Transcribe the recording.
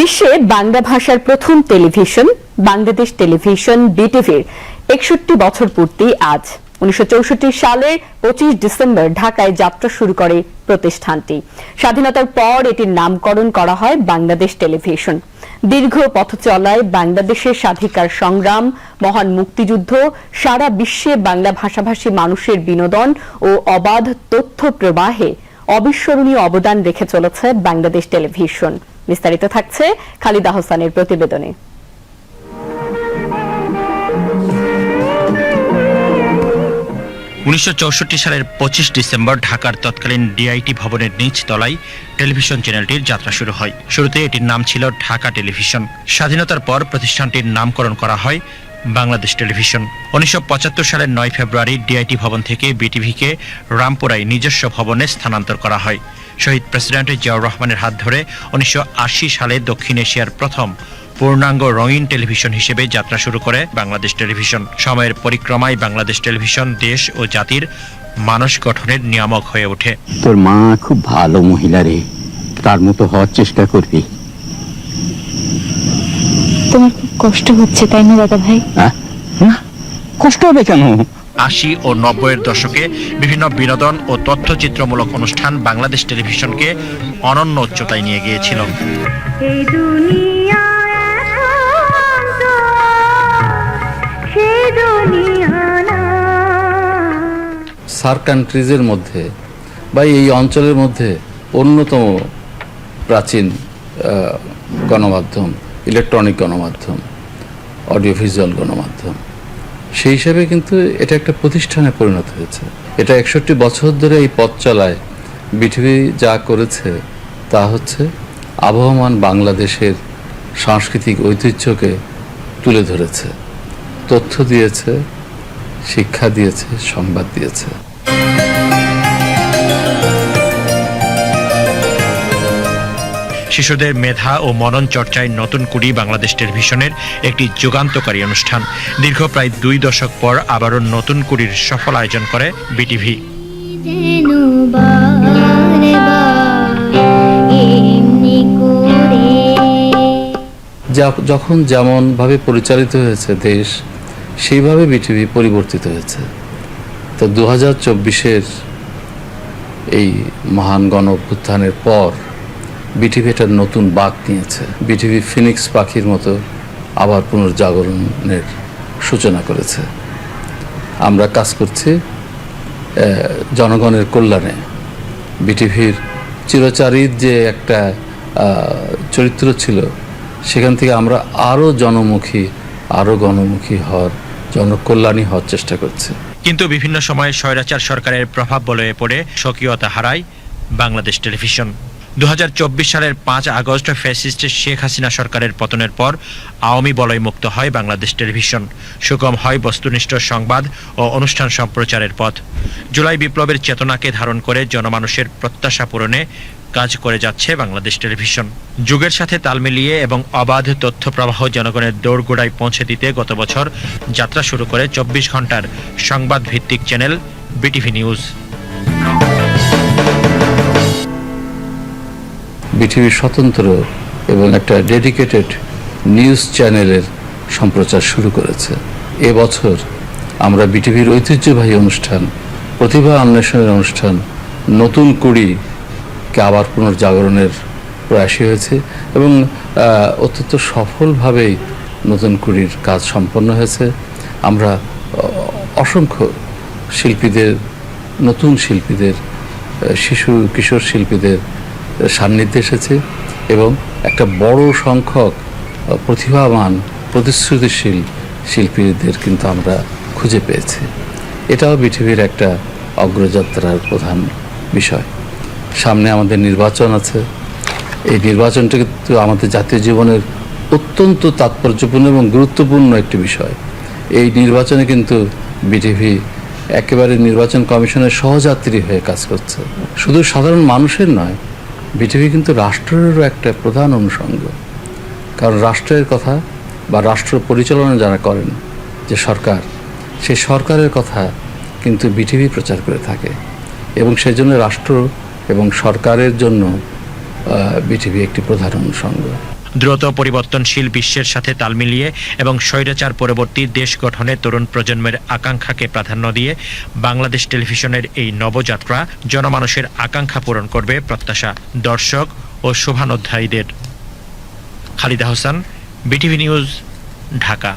বিশ্বে বাংলা ভাষার প্রথম টেলিভিশন বাংলাদেশ টেলিভিশন বিটিভির ৬১ বছর পূর্তি আজ। ১৯৬৪ সালের ২৫ ডিসেম্বর ঢাকায় যাত্রা শুরু করে প্রতিষ্ঠানটি। স্বাধীনতার পর এটির নামকরণ করা হয় বাংলাদেশ টেলিভিশন। দীর্ঘ পথ চলায় বাংলাদেশের স্বাধিকার সংগ্রাম, মহান মুক্তিযুদ্ধ, সারা বিশ্বে বাংলা ভাষাভাষী মানুষের বিনোদন ও অবাধ তথ্য প্রবাহে অবিস্মরণীয় অবদান রেখে চলেছে বাংলাদেশ টেলিভিশন। বিস্তারিত থাকছে খালিদা হোসেনের প্রতিবেদনে। ১৯৬৪ সালের ২৫ ডিসেম্বর ঢাকার তৎকালীন ডিআইটি ভবনের নিচ তলায় টেলিভিশন চ্যানেলটির যাত্রা শুরু হয়। শুরুতে এটির নাম ছিল ঢাকা টেলিভিশন। স্বাধীনতার পর প্রতিষ্ঠানটির নামকরণ করা হয় বাংলাদেশ টেলিভিশন। ১৯৭৫ সালের ৯ ফেব্রুয়ারি ডিআইটি ভবন থেকে বিটিভিকে রামপুরায় নিজস্ব ভবনে স্থানান্তর করা হয়। শহীদ প্রেসিডেন্ট জিয়াউর রহমানের হাত ধরে ১৯৮০ সালে দক্ষিণ এশিয়ার প্রথম পূর্ণাঙ্গ রঙিন টেলিভিশন হিসেবে যাত্রা শুরু করে বাংলাদেশ টেলিভিশন। সময়ের পরিক্রমায় বাংলাদেশ টেলিভিশন দেশ ও জাতির মানস গঠনের নিয়ামক হয়ে ওঠে। তোর মা খুব ভালো মহিলা রে, তার মতো হওয়ার চেষ্টা করবি। তোমার খুব কষ্ট হচ্ছে তাই না দাদা ভাই? কষ্ট হবে কেন? ৮০ ও ৯০-এর দশকে বিভিন্ন বিনোদন ও তথ্যচিত্রমূলক অনুষ্ঠান বাংলাদেশ টেলিভিশনকে অনন্য উচ্চতায় নিয়ে গিয়েছিল। সার্ক কান্ট্রিজের মধ্যে বা এই অঞ্চলের মধ্যে অন্যতম প্রাচীন গণমাধ্যম, ইলেকট্রনিক গণমাধ্যম, অডিও ভিজুয়াল গণমাধ্যম, সেই হিসাবে কিন্তু এটা একটা প্রতিষ্ঠানে পরিণত হয়েছে। এটা ৬১ বছর ধরে এই পথ চলায় বিটিভি যা করেছে তা হচ্ছে আবহমান বাংলাদেশের সাংস্কৃতিক ঐতিহ্যকে তুলে ধরেছে, তথ্য দিয়েছে, শিক্ষা দিয়েছে, সংবাদ দিয়েছে। শিশুদের মেধা ও মনন চর্চায় নতুন কুড়ি বাংলাদেশ টেলিভিশনের একটি যুগান্তকারী অনুষ্ঠান। দীর্ঘ প্রায় ২ দশক পর আবারও নতুন কুড়ির সফল আয়োজন করে বিটিভি। যখন যেমনভাবে পরিচালিত হয়েছে দেশ, সেইভাবে বিটিভি পরিবর্তিত হয়েছে। তো ২০২৪-এর এই মহান গণ অভ্যুত্থানের পর বিটিভি একটা নতুন বাঁক নিয়েছে। বিটিভি ফিনিক্স পাখির মতো আবার পুনর্জাগরণের সূচনা করেছে। আমরা কাজ করছি জনগণের কল্যাণে। বিটিভির চিরচারিত যে একটা চরিত্র ছিল, সেখান থেকে আমরা আরও জনমুখী, আরও গণমুখী হওয়ার, জনকল্যাণী হওয়ার চেষ্টা করছি। কিন্তু বিভিন্ন সময়ে স্বৈরাচার সরকারের প্রভাব বলয়ে পড়ে স্বকীয়তা হারায় বাংলাদেশ টেলিভিশন। ২০২৪ সালের ৫ আগস্ট ফ্যাসিস্ট শেখ হাসিনা সরকারের পতনের পর আওয়ামী বলয় মুক্ত হয় বাংলাদেশ টেলিভিশন। সুগম হয় বস্তুনিষ্ঠ সংবাদ ও অনুষ্ঠান সম্প্রচারের পথ। জুলাই বিপ্লবের চেতনাকে ধারণ করে জনমানুষের প্রত্যাশা পূরণে কাজ করে যাচ্ছে বাংলাদেশ টেলিভিশন। যুগের সাথে তাল মিলিয়ে এবং অবাধ তথ্য প্রবাহ জনগণের দোরগোড়ায় পৌঁছে দিতে গত বছর যাত্রা শুরু করে ২৪ ঘন্টার সংবাদ ভিত্তিক চ্যানেল বিটিভি নিউজ। বিটিভির স্বতন্ত্র এবং একটা ডেডিকেটেড নিউজ চ্যানেলের সম্প্রচার শুরু করেছে। এবছর আমরা বিটিভির ঐতিহ্যবাহী অনুষ্ঠান, প্রতিভা অন্বেষণের অনুষ্ঠান নতুন কুড়িকে আবার পুনর্জাগরণের প্রয়াসী হয়েছে এবং অত্যন্ত সফলভাবেই নতুন কুড়ির কাজ সম্পন্ন হয়েছে। আমরা অসংখ্য শিল্পীদের, নতুন শিল্পীদের, শিশু কিশোর শিল্পীদের সান্নিধ্যে এসেছে এবং একটা বড় সংখ্যক প্রতিভাবান, প্রতিশ্রুতিশীল শিল্পীদের কিন্তু আমরা খুঁজে পেয়েছি। এটাও বিটিভির একটা অগ্রযাত্রার প্রধান বিষয়। সামনে আমাদের নির্বাচন আছে। এই নির্বাচনটা কিন্তু আমাদের জাতীয় জীবনের অত্যন্ত তাৎপর্যপূর্ণ এবং গুরুত্বপূর্ণ একটি বিষয়। এই নির্বাচনে কিন্তু বিটিভি একেবারে নির্বাচন কমিশনের সহযাত্রী হয়ে কাজ করছে। শুধু সাধারণ মানুষের নয়, বিটিভি কিন্তু রাষ্ট্রেরও একটা প্রধান অনুষঙ্গ। কারণ রাষ্ট্রের কথা বা রাষ্ট্র পরিচালনা যারা করেন, যে সরকার, সেই সরকারের কথা কিন্তু বিটিভি প্রচার করে থাকে এবং সেই জন্য রাষ্ট্র এবং সরকারের জন্য বিটিভি একটি প্রধান অনুষঙ্গ। দ্রুত পরিবর্তনশীল বিশ্বের সাথে তাল মিলিয়ে এবং স্বৈরাচার পরবর্তী দেশ গঠনে তরুণ প্রজন্মের আকাঙ্ক্ষাকে প্রাধান্য দিয়ে বাংলাদেশ টেলিভিশনের এই নবযাত্রা জনমানুষের আকাঙ্ক্ষা পূরণ করবে প্রত্যাশা দর্শক ও শুভানুধ্যায়ীদের। Khaleda Hossain, BTV news, Dhaka.